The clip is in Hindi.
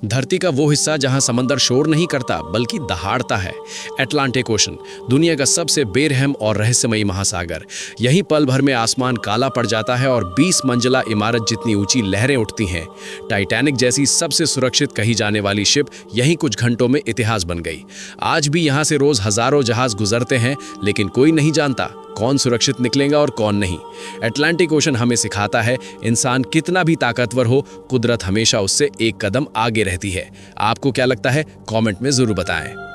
धरती का वो हिस्सा जहां समंदर शोर नहीं करता बल्कि दहाड़ता है। अटलांटिक ओशन, दुनिया का सबसे बेरहम और रहस्यमयी महासागर। यहीं पल भर में आसमान काला पड़ जाता है और 20 मंजिला इमारत जितनी ऊंची लहरें उठती हैं। टाइटैनिक जैसी सबसे सुरक्षित कही जाने वाली शिप यहीं कुछ घंटों में इतिहास बन गई। आज भी यहां से रोज हजारों जहाज गुजरते हैं, लेकिन कोई नहीं जानता कौन सुरक्षित निकलेगा और कौन नहीं। अटलांटिक ओशन हमें सिखाता है, इंसान कितना भी ताकतवर हो, कुदरत हमेशा उससे एक कदम आगे रहती है। आपको क्या लगता है? कमेंट में जरूर बताएं।